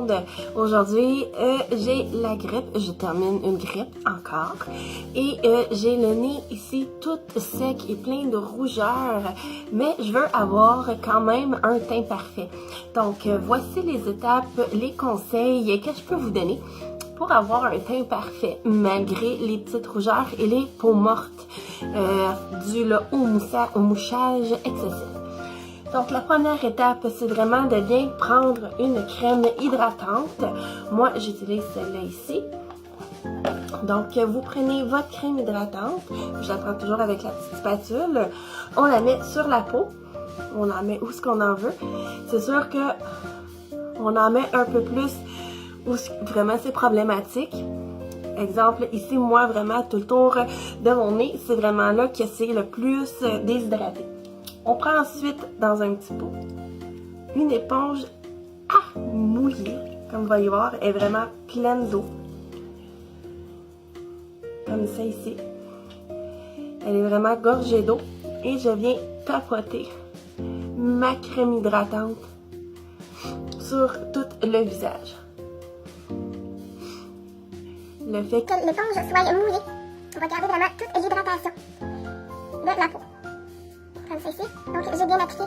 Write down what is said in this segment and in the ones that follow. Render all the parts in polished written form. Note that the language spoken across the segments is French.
monde. Aujourd'hui, j'ai la grippe. Je termine une grippe encore. Et j'ai le nez ici tout sec et plein de rougeur. Mais je veux avoir quand même un teint parfait. Donc, voici les étapes, les conseils que je peux vous donner pour avoir un teint parfait, malgré les petites rougeurs et les peaux mortes dues au mouchage excessif. Donc, la première étape, c'est vraiment de bien prendre une crème hydratante. Moi, j'utilise celle-là ici. Donc, vous prenez votre crème hydratante. Je la prends toujours avec la petite spatule. On la met sur la peau. On en met où ce qu'on en veut. C'est sûr que on en met un peu plus où vraiment c'est problématique. Exemple, ici, moi, vraiment, tout le tour de mon nez, c'est vraiment là que c'est le plus déshydraté. On prend ensuite, dans un petit pot, une éponge à mouiller. Comme vous voyez voir, elle est vraiment pleine d'eau. Comme ça ici. Elle est vraiment gorgée d'eau. Et je viens tapoter ma crème hydratante sur tout le visage. Le fait que l'éponge soit mouillée, on va garder vraiment toute l'hydratation de la peau. Comme ça ici. Donc j'ai bien appliqué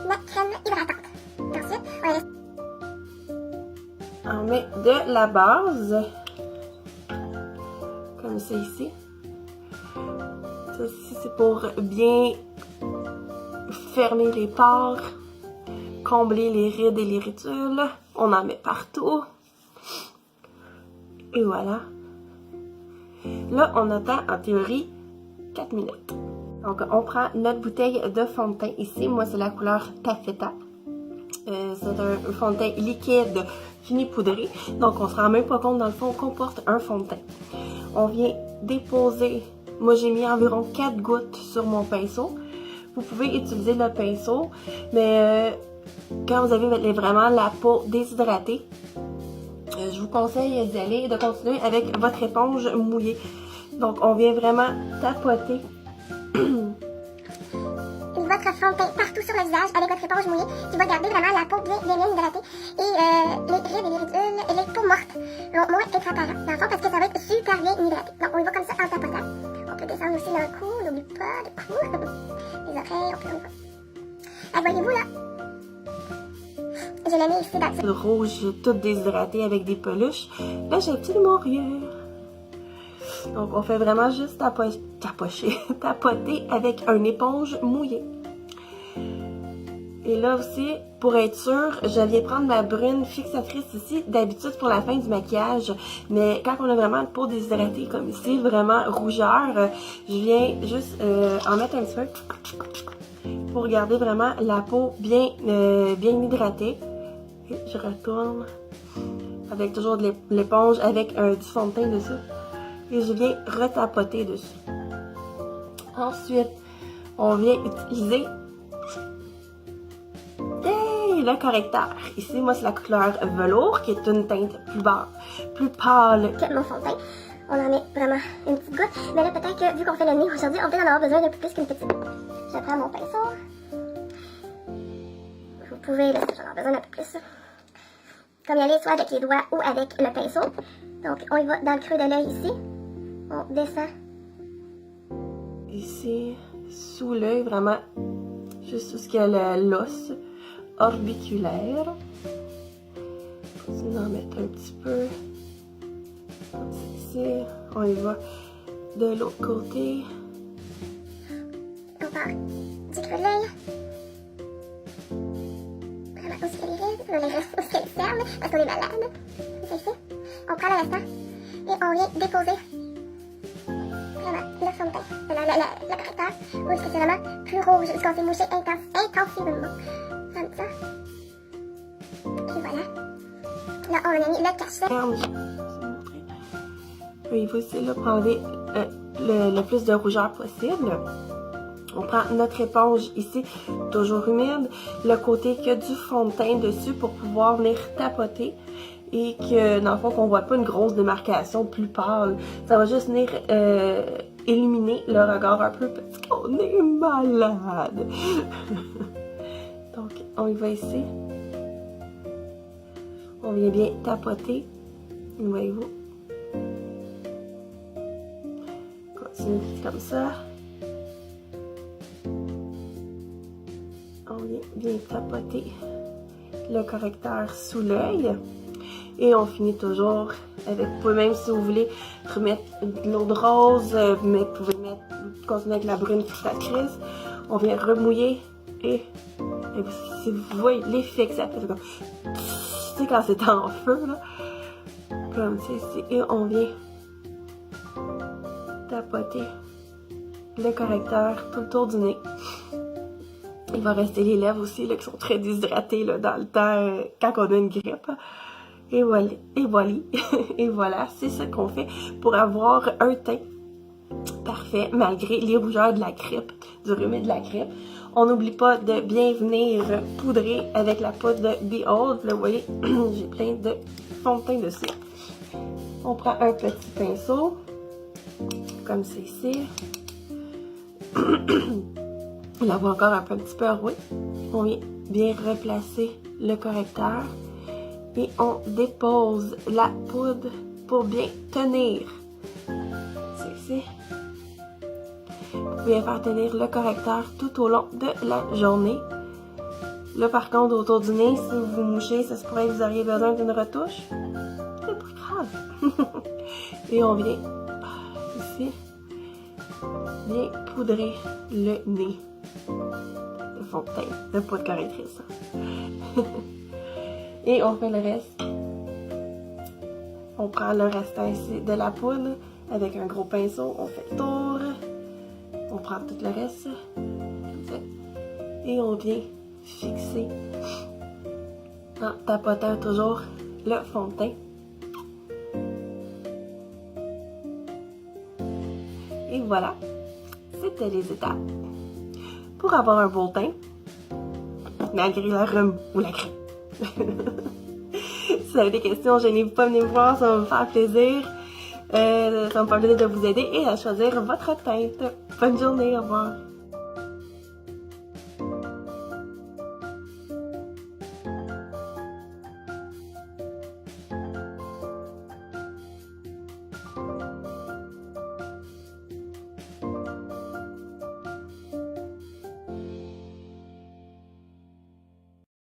ma crème hydratante. Ensuite, on met de la base. Comme ça ici. Ça ici, c'est pour bien fermer les pores, combler les rides et les ridules. On en met partout. Et voilà. Là, on attend en théorie 4 minutes. Donc, on prend notre bouteille de fond de teint ici. Moi, c'est la couleur Taffeta. C'est un fond de teint liquide fini poudré. Donc, on se rend même pas compte dans le fond qu'on porte un fond de teint. On vient déposer. Moi, j'ai mis environ 4 gouttes sur mon pinceau. Vous pouvez utiliser le pinceau, mais quand vous avez vraiment la peau déshydratée, je vous conseille d'y aller et de continuer avec votre éponge mouillée. Donc, on vient vraiment tapoter. votre fond de teint partout sur le visage avec votre éponge mouillée qui va garder vraiment la peau bien hydratée et les rides et les ridules et les peaux mortes vont moins être transparentes dans le fond parce que ça va être super bien hydraté. Donc, on y va comme ça en tapotant. On peut descendre aussi dans le cou, n'oublie pas le cou, les oreilles, on peut. Ah, voyez-vous là? Je l'ai mis ici dans le rouge, toute déshydratée avec des peluches. Là, j'ai absolument rien. Donc, on fait vraiment juste tapoter avec une éponge mouillée. Et là aussi, pour être sûre, je viens prendre ma brune fixatrice ici, d'habitude pour la fin du maquillage. Mais quand on a vraiment une peau déshydratée comme ici, vraiment rougeur, je viens juste en mettre un petit peu pour garder vraiment la peau bien hydratée. Et je retourne avec toujours de l'éponge avec du fond de teint dessus. Et je viens retapoter dessus. Ensuite, on vient utiliser le correcteur. Ici, moi, c'est la couleur velours qui est une teinte plus pâle que mon fond de teint. On en met vraiment une petite goutte. Mais là, peut-être que vu qu'on fait le nez aujourd'hui, on peut en avoir besoin d'un peu plus qu'une petite. Je prends mon pinceau. Vous pouvez, là, j'en ai besoin d'un peu plus. Comme y aller soit avec les doigts ou avec le pinceau. Donc, on y va dans le creux de l'œil ici. On descend. Ici, sous l'œil, vraiment, juste ce qu'il y a l'os orbiculaire. Continue d'en mettre un petit peu. Ici, on y va de l'autre côté. On part du creux de l'œil. Vraiment, où est-ce qu'il y a les rides, où est-ce qu'il y a les cernes, parce qu'on est malade. C'est ici. On prend le restant et on vient déposer vraiment le fond de teint, le correcteur, où est-ce que c'est vraiment plus rouge, où est-ce qu'on s'est mouché intensivement. Comme ça. Et voilà. Là, on a mis le cachet. Il faut aussi là, pour enlever le plus de rougeur possible. On prend notre éponge ici, toujours humide, le côté qui a du fond de teint dessus pour pouvoir venir tapoter et que, dans le fond, qu'on voit pas une grosse démarcation plus pâle. Ça va juste venir éliminer le regard un peu parce qu'on est malade. Donc, on y va ici. On vient bien tapoter. Voyez-vous. Continue comme ça. On vient bien tapoter le correcteur sous l'œil. Et on finit toujours avec, vous pouvez même si vous voulez remettre de l'eau de rose, vous pouvez continuer avec la brune fixatrice. On vient remouiller et si vous voyez l'effet que ça fait, comme, tu sais quand c'est en feu là, comme ceci, et on vient tapoter le correcteur tout autour du nez. Il va rester les lèvres aussi là, qui sont très déshydratées là, dans le temps quand on a une grippe. Et voilà, et voilà, c'est ce qu'on fait pour avoir un teint parfait malgré les rougeurs de la grippe, du rhume de la grippe. On n'oublie pas de bien venir poudrer avec la poudre de Behold. Là, vous voyez, j'ai plein de fond de teint dessus. On prend un petit pinceau, comme ceci. Là, on va encore un petit peu enroué. On vient bien replacer le correcteur. Et on dépose la poudre pour bien tenir. C'est ici. Vous pouvez faire tenir le correcteur tout au long de la journée. Là, par contre, autour du nez, si vous vous mouchez, ça se pourrait que vous auriez besoin d'une retouche. C'est pas grave. Et on vient ici bien poudrer le nez. De fond de teint, de poudre correctrice. Et on fait le reste. On prend le restant ici de la poudre avec un gros pinceau. On fait le tour. On prend tout le reste. Comme ça. Et on vient fixer en tapotant toujours le fond de teint. Et voilà. C'était les étapes pour avoir un beau teint malgré la rhume ou la grippe. Si vous avez des questions, gênez-vous pas, venez me voir, ça va me faire plaisir. Ça va me faire plaisir de vous aider et à choisir votre teinte. Bonne journée, au revoir.